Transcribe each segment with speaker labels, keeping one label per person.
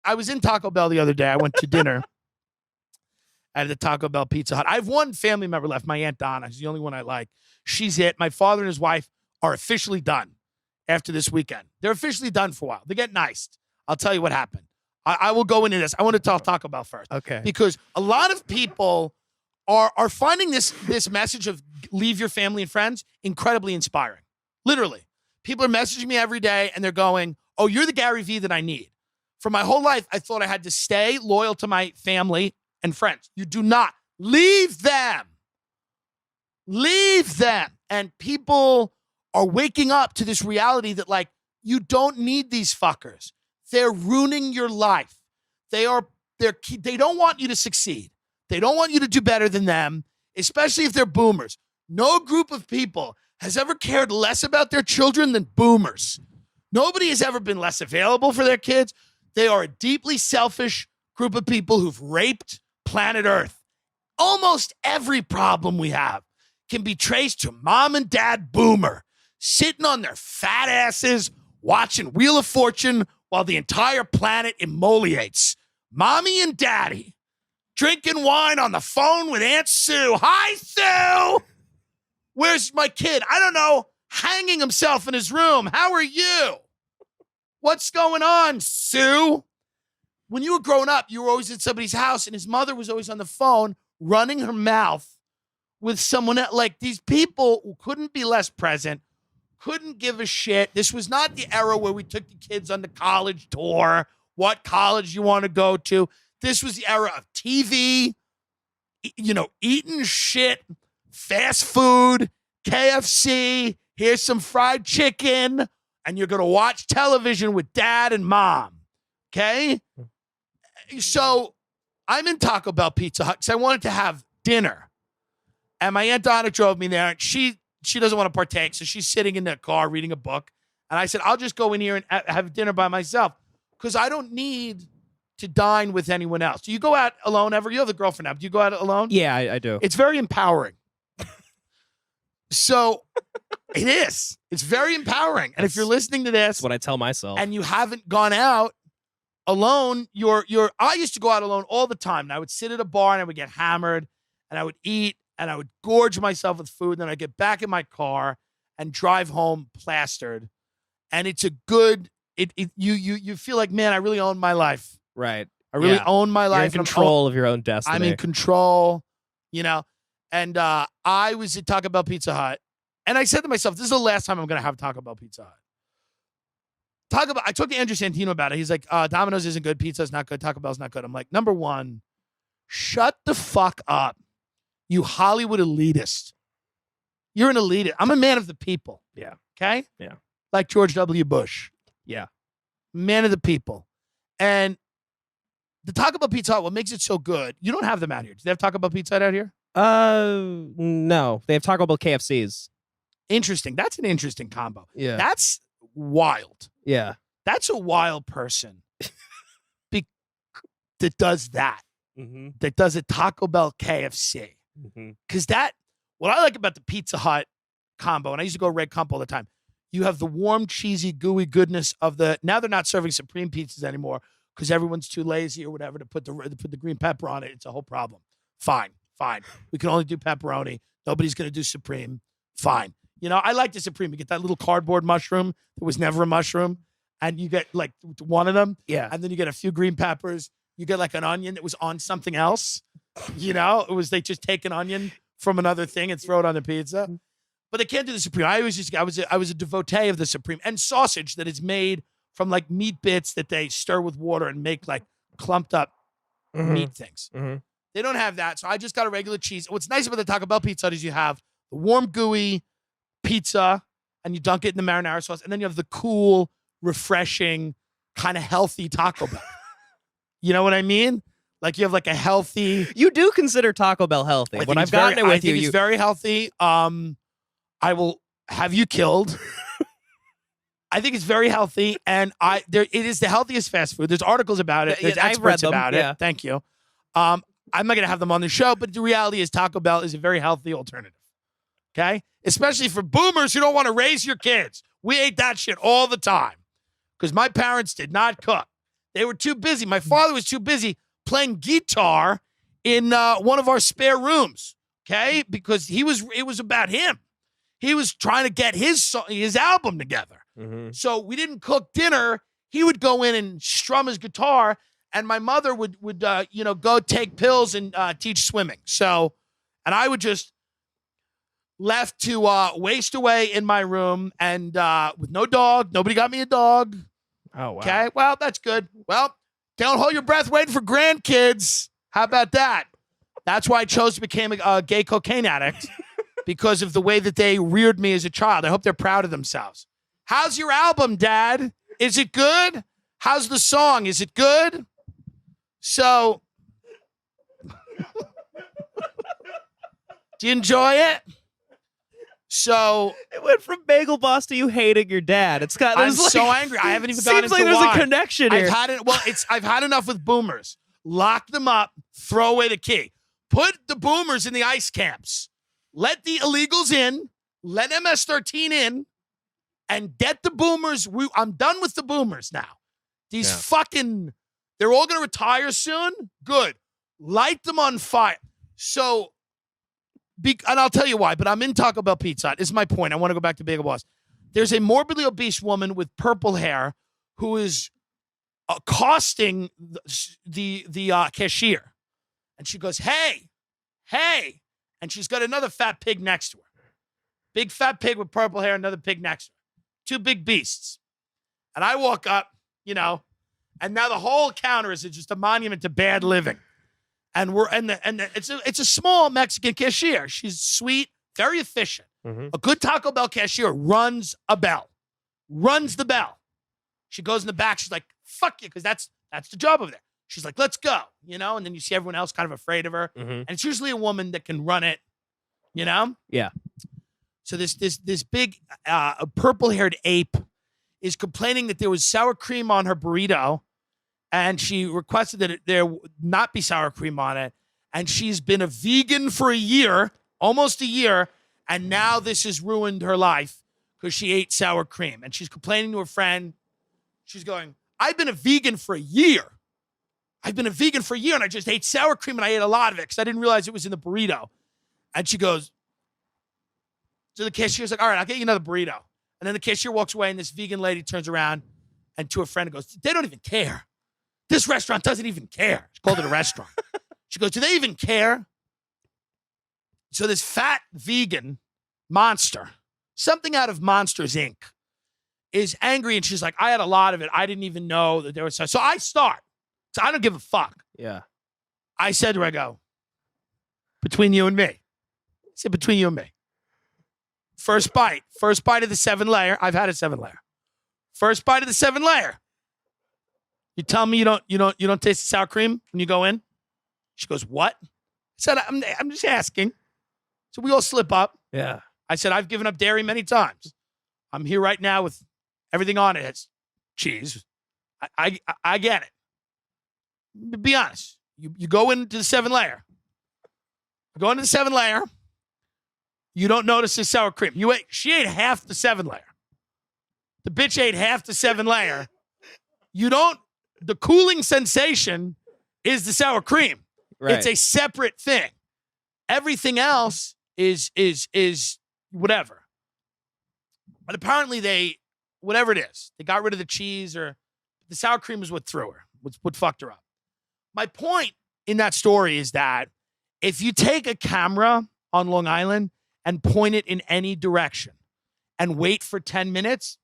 Speaker 1: I was in Taco Bell the other day. I went to dinner at the Taco Bell Pizza Hut. I have one family member left, my Aunt Donna. She's the only one I like. She's it. My father and his wife are officially done after this weekend. They're officially done for a while. They get nice. I'll tell you what happened. I will go into this. I want to talk Taco Bell first.
Speaker 2: Okay.
Speaker 1: Because a lot of people are finding this message of leave your family and friends incredibly inspiring. Literally. People are messaging me every day and they're going, oh, you're the Gary Vee that I need. For my whole life, I thought I had to stay loyal to my family and friends. You do not. Leave them. Leave them. And people are waking up to this reality that, like, you don't need these fuckers. They're ruining your life. They don't want you to succeed. They don't want you to do better than them, especially if they're boomers. No group of people has ever cared less about their children than boomers. Nobody has ever been less available for their kids. They are a deeply selfish group of people who've raped planet Earth. Almost every problem we have can be traced to mom and dad boomer sitting on their fat asses watching Wheel of Fortune while the entire planet immolates. Mommy and daddy drinking wine on the phone with Aunt Sue. Hi, Sue! Where's my kid? I don't know. Hanging himself in his room. How are you? What's going on, Sue? When you were growing up, you were always at somebody's house and his mother was always on the phone running her mouth with someone else. Like, these people who couldn't be less present, couldn't give a shit. This was not the era where we took the kids on the college tour, what college you want to go to. This was the era of TV, eating shit, fast food, KFC, here's some fried chicken, and you're going to watch television with dad and mom, okay? So I'm in Taco Bell Pizza Hut because I wanted to have dinner. And my Aunt Donna drove me there, and she doesn't want to partake, so she's sitting in the car reading a book. And I said, I'll just go in here and have dinner by myself because I don't need to dine with anyone else. Do you go out alone ever? You have a girlfriend now. Do you go out alone?
Speaker 2: Yeah, I do.
Speaker 1: It's very empowering. So it is. It's very empowering. And if you're listening to this,
Speaker 2: that's what I tell myself,
Speaker 1: and you haven't gone out alone, I used to go out alone all the time. And I would sit at a bar and I would get hammered and I would eat and I would gorge myself with food. And then I'd get back in my car and drive home plastered. And it's a good, you feel like, man, I really own my life.
Speaker 2: Right.
Speaker 1: I really own my life.
Speaker 2: You're in control of your own destiny.
Speaker 1: I'm in control, And I was at Taco Bell Pizza Hut, and I said to myself, this is the last time I'm going to have Taco Bell Pizza Hut. I talked to Andrew Santino about it. He's like, Domino's isn't good. Pizza's not good. Taco Bell's not good. I'm like, number one, shut the fuck up, you Hollywood elitist. You're an elitist. I'm a man of the people.
Speaker 2: Yeah.
Speaker 1: Okay?
Speaker 2: Yeah.
Speaker 1: Like George W. Bush.
Speaker 2: Yeah.
Speaker 1: Man of the people. And the Taco Bell Pizza Hut, what makes it so good, you don't have them out here. Do they have Taco Bell Pizza Hut out here?
Speaker 2: No. They have Taco Bell KFCs.
Speaker 1: Interesting. That's an interesting combo.
Speaker 2: Yeah.
Speaker 1: That's wild.
Speaker 2: Yeah.
Speaker 1: That's a wild person that does that.
Speaker 2: Mm-hmm.
Speaker 1: That does a Taco Bell KFC. Because what I like about the Pizza Hut combo, and I used to go Red Comp all the time, you have the warm, cheesy, gooey goodness of now they're not serving Supreme pizzas anymore because everyone's too lazy or whatever to put the green pepper on it. It's a whole problem. Fine. We can only do pepperoni. Nobody's going to do Supreme. Fine. I like the Supreme. You get that little cardboard mushroom that was never a mushroom, and you get like one of them.
Speaker 2: Yeah.
Speaker 1: And then you get a few green peppers. You get like an onion that was on something else. It was they just take an onion from another thing and throw it on the pizza. But they can't do the Supreme. I was a devotee of the Supreme and sausage that is made from like meat bits that they stir with water and make like clumped up meat things.
Speaker 2: Mm-hmm.
Speaker 1: They don't have that, so I just got a regular cheese. What's nice about the Taco Bell Pizza Hut is you have the warm, gooey pizza, and you dunk it in the marinara sauce, and then you have the cool, refreshing, kind of healthy Taco Bell. You know what I mean? Like you have like a healthy.
Speaker 2: You do consider Taco Bell healthy. When I've gotten it with you,
Speaker 1: it's very healthy. I will have you killed. I think it's very healthy, and it is the healthiest fast food. There's articles about it. There's experts about it. Thank you. I'm not going to have them on the show, but the reality is Taco Bell is a very healthy alternative. Okay? Especially for boomers who don't want to raise your kids. We ate that shit all the time because my parents did not cook. They were too busy. My father was too busy playing guitar in one of our spare rooms, okay? Because it was about him. He was trying to get his album together.
Speaker 2: Mm-hmm.
Speaker 1: So we didn't cook dinner. He would go in and strum his guitar, and my mother would go take pills and teach swimming. So, and I would just left to waste away in my room and with no dog. Nobody got me a dog.
Speaker 2: Oh, wow.
Speaker 1: Okay, well, that's good. Well, don't hold your breath waiting for grandkids. How about that? That's why I chose to become a gay cocaine addict, because of the way that they reared me as a child. I hope they're proud of themselves. How's your album, Dad? Is it good? How's the song? Is it good? So, do you enjoy it? So
Speaker 2: it went from Bagel Boss to you hating your dad. It's got.
Speaker 1: I'm so angry. I haven't even gotten into
Speaker 2: seems like there's
Speaker 1: why.
Speaker 2: a connection here.
Speaker 1: I've had enough with boomers. Lock them up. Throw away the key. Put the boomers in the ice camps. Let the illegals in. Let MS-13 in, and get the boomers. I'm done with the boomers now. These fucking. They're all going to retire soon. Good. Light them on fire. So. And I'll tell you why, but I'm in Taco Bell Pizza Hut. This is my point. I want to go back to Bagel Boss. There's a morbidly obese woman with purple hair who is accosting the cashier. And she goes, hey. And she's got another fat pig next to her. Big fat pig with purple hair, another pig next to her. Two big beasts. And I walk up, and now the whole counter is just a monument to bad living. And it's a small Mexican cashier. She's sweet, very efficient.
Speaker 2: Mm-hmm.
Speaker 1: A good Taco Bell cashier runs the bell. She goes in the back. She's like, "Fuck you," because that's the job over there. She's like, "Let's go," And then you see everyone else kind of afraid of her.
Speaker 2: Mm-hmm.
Speaker 1: And it's usually a woman that can run it,
Speaker 2: Yeah.
Speaker 1: So this big purple-haired ape is complaining that there was sour cream on her burrito. And she requested that there not be sour cream on it. And she's been a vegan for a year, almost a year. And now this has ruined her life because she ate sour cream. And she's complaining to her friend. She's going, I've been a vegan for a year. And I just ate sour cream and I ate a lot of it because I didn't realize it was in the burrito. And she goes to the cashier's like, all right, I'll get you another burrito. And then the cashier walks away and this vegan lady turns around and to her friend and goes, they don't even care. This restaurant doesn't even care. She called it a restaurant. She goes, do they even care? So this fat vegan monster, something out of Monsters, Inc., is angry. And she's like, I had a lot of it. I didn't even know that there was. So I start. So I don't give a fuck.
Speaker 2: Yeah.
Speaker 1: I said to her, I go, between you and me. I said, between you and me. First bite of the 7-layer. I've had a 7-layer. First bite of the 7-layer. You tell me you don't taste the sour cream when you go in? She goes, what? I said, I'm just asking. So we all slip up.
Speaker 2: Yeah.
Speaker 1: I said, I've given up dairy many times. I'm here right now with everything on it. It's cheese. I get it. Be honest. You go into the 7-layer. You go into the 7-layer. You don't notice the sour cream. She ate half the 7-layer. The bitch ate half the 7-layer. The cooling sensation is the sour cream.
Speaker 2: Right.
Speaker 1: It's a separate thing. Everything else is whatever. But apparently whatever it is, they got rid of the cheese or the sour cream is what threw her, what fucked her up. My point in that story is that if you take a camera on Long Island and point it in any direction and wait for 10 minutes,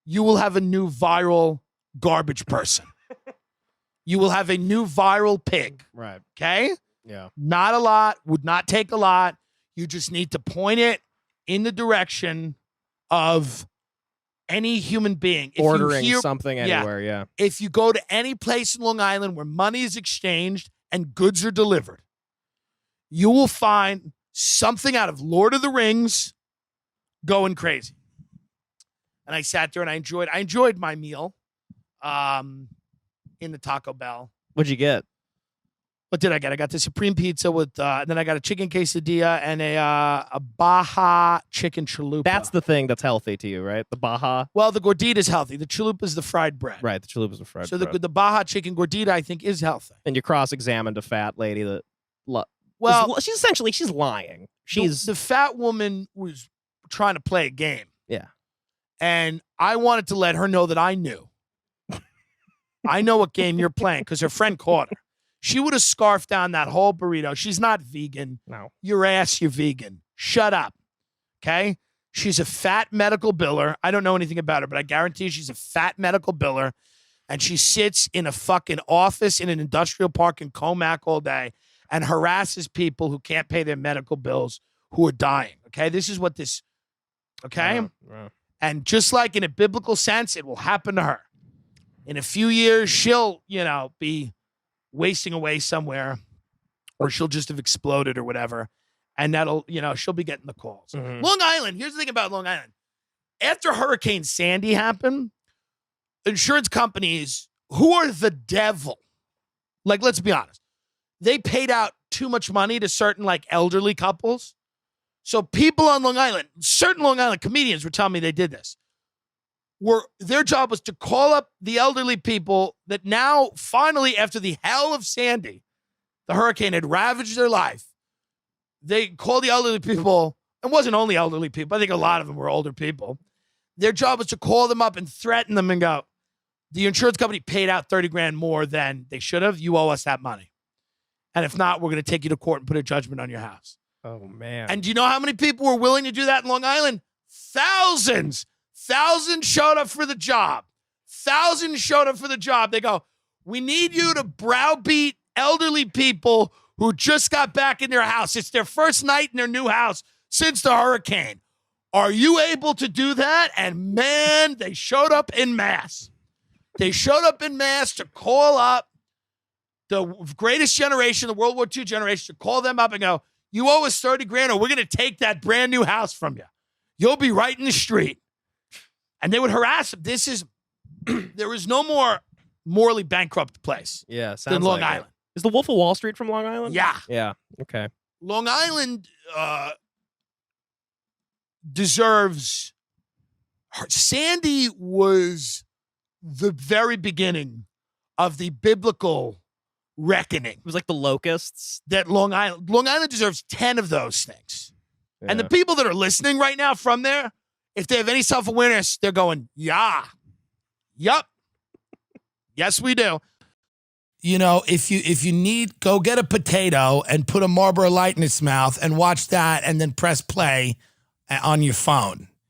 Speaker 1: you will have a new viral garbage person. You will have a new viral pig.
Speaker 2: Right.
Speaker 1: Okay?
Speaker 2: Yeah.
Speaker 1: Not a lot, would not take a lot. You just need to point it in the direction of any human being. If
Speaker 2: ordering something anywhere, yeah.
Speaker 1: If you go to any place in Long Island where money is exchanged and goods are delivered, you will find something out of Lord of the Rings going crazy. And I sat there and I enjoyed my meal in the Taco Bell.
Speaker 2: What'd you get?
Speaker 1: What did I get? I got the Supreme Pizza with, then I got a chicken quesadilla and a Baja chicken chalupa.
Speaker 2: That's the thing that's healthy to you, right? The Baja.
Speaker 1: Well, the gordita is healthy. The chalupa is the fried bread.
Speaker 2: Right, the chalupa's the fried
Speaker 1: So
Speaker 2: bread.
Speaker 1: the Baja chicken gordita, I think, is healthy.
Speaker 2: And you cross-examined a fat lady that,
Speaker 1: Well,
Speaker 2: she's essentially, she's lying. She's
Speaker 1: the fat woman was trying to play a game.
Speaker 2: Yeah.
Speaker 1: And I wanted to let her know that I knew. I know what game you're playing because her friend caught her. She would have scarfed down that whole burrito. She's not vegan.
Speaker 2: No.
Speaker 1: Your ass, you're vegan. Shut up. Okay? She's a fat medical biller. I don't know anything about her, but I guarantee you she's a fat medical biller. And she sits in a fucking office in an industrial park in Comac all day and harasses people who can't pay their medical bills who are dying. Okay? This is what this, okay?
Speaker 2: Right.
Speaker 1: And just like in a biblical sense, it will happen to her. In a few years, she'll, be wasting away somewhere, or she'll just have exploded or whatever. And that'll, she'll be getting the calls.
Speaker 2: Mhm.
Speaker 1: Long Island, here's the thing about Long Island. After Hurricane Sandy happened, insurance companies, who are the devil, like, let's be honest, they paid out too much money to certain, like, elderly couples. So people on Long Island, certain Long Island comedians were telling me they did this. Their job was to call up the elderly people that now, finally, after the hell of Sandy, the hurricane had ravaged their life. They called the elderly people. It wasn't only elderly people. I think a lot of them were older people. Their job was to call them up and threaten them and go, the insurance company paid out 30 grand more than they should have. You owe us that money. And if not, we're going to take you to court and put a judgment on your house.
Speaker 2: Oh, man.
Speaker 1: And do you know how many people were willing to do that in Long Island? Thousands. Thousands showed up for the job. Thousands showed up for the job. They go, we need you to browbeat elderly people who just got back in their house. It's their first night in their new house since the hurricane. Are you able to do that? And man, they showed up in mass. They showed up in mass to call up the greatest generation, the World War II generation, to call them up and go, you owe us 30 grand or we're going to take that brand new house from you. You'll be right in the street. And they would harass them. There is no more morally bankrupt place
Speaker 2: Yeah,
Speaker 1: than
Speaker 2: sounds
Speaker 1: Long
Speaker 2: like
Speaker 1: Island.
Speaker 2: Is the Wolf of Wall Street from Long Island?
Speaker 1: Yeah.
Speaker 2: Yeah. Okay.
Speaker 1: Long Island deserves. Sandy was the very beginning of the biblical reckoning.
Speaker 2: It was like the locusts.
Speaker 1: That Long Island deserves 10 of those things.
Speaker 2: Yeah.
Speaker 1: And the people that are listening right now from there, if they have any self-awareness, they're going, yeah, yup, yes, we do. If you need, go get a potato and put a Marlboro Light in its mouth and watch that and then press play on your phone.